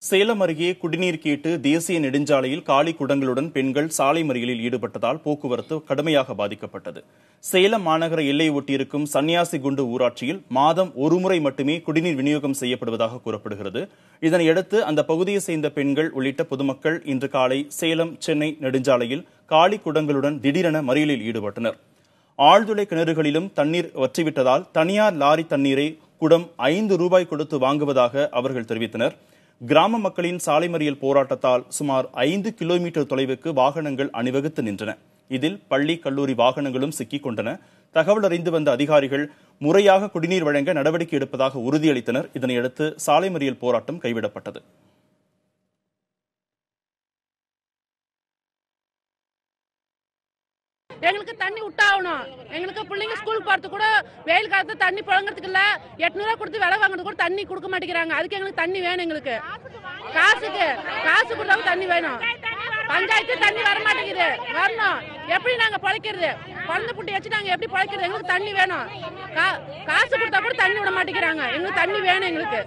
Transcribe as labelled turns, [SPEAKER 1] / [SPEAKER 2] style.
[SPEAKER 1] சேலம் அருகே குடிநீர் கேட்டு தேசிய நெடுஞ்சாலையில் காலி குடங்களுடன் பெண்கள் சாலை மறியலில் ஈடுபட்டதால் போக்குவரத்து கடுமையாக பாதிக்கப்பட்டது. சேலம் மாநகர எல்லை ஒட்டியிருக்கும் சன்னியாசிகுண்டு ஊராட்சியில் மாதம் ஒருமுறை மட்டுமே குடிநீர் விநியோகம் செய்யப்படுவதாக கூறப்படுகிறது. இதனையடுத்து அந்த பகுதியை சேர்ந்த பெண்கள் உள்ளிட்ட பொதுமக்கள் இன்று காலை சேலம் சென்னை நெடுஞ்சாலையில் காலி குடங்களுடன் திடீரென மறியலில் ஈடுபட்டனர். ஆழ்துளை கிணறுகளிலும் தண்ணீர் வற்றிவிட்டதால் தனியார் லாரி தண்ணீரை குடம் 5 ரூபாய் கொடுத்து வாங்குவதாக அவர்கள் தெரிவித்தனர். கிராம மக்களின் சாலை மறியல் போராட்டத்தால் சுமார் 5 கிலோமீட்டர் தொலைவுக்கு வாகனங்கள் அணிவகுத்து நின்றன. இதில் பள்ளி கல்லூரி வாகனங்களும் சிக்கிக் கொண்டன. தகவல் அறிந்து வந்த அதிகாரிகள் முறையாக குடிநீர் வழங்க நடவடிக்கை எடுப்பதாக உறுதியளித்தனர். இதனையடுத்து சாலை மறியல் போராட்டம் கைவிடப்பட்டது.
[SPEAKER 2] எங்களுக்கு தண்ணி விட்டாகணும். எங்களுக்கு பிள்ளைங்க ஸ்கூலுக்கு போறது கூட வெயில் காலத்துல தண்ணி புழங்குறதுக்கு இல்ல. 800 ரூபாய் கொடுத்து விலை வாங்குறது கூட தண்ணி கொடுக்க மாட்டேங்கிறாங்க. அதுக்கு எங்களுக்கு தண்ணி வேணும். எங்களுக்கு காசு கொடுத்தாலும் தண்ணி வேணும். பஞ்சாயத்து தண்ணி வர மாட்டேங்குது. வரணும். எப்படி நாங்க பழைக்கிறது? குழந்தை புட்டி வச்சு நாங்க எப்படி பழைக்கிறது? எங்களுக்கு தண்ணி வேணும். காசு கொடுத்தா கூட தண்ணி விட மாட்டேங்கிறாங்க. எங்களுக்கு தண்ணி வேணும். எங்களுக்கு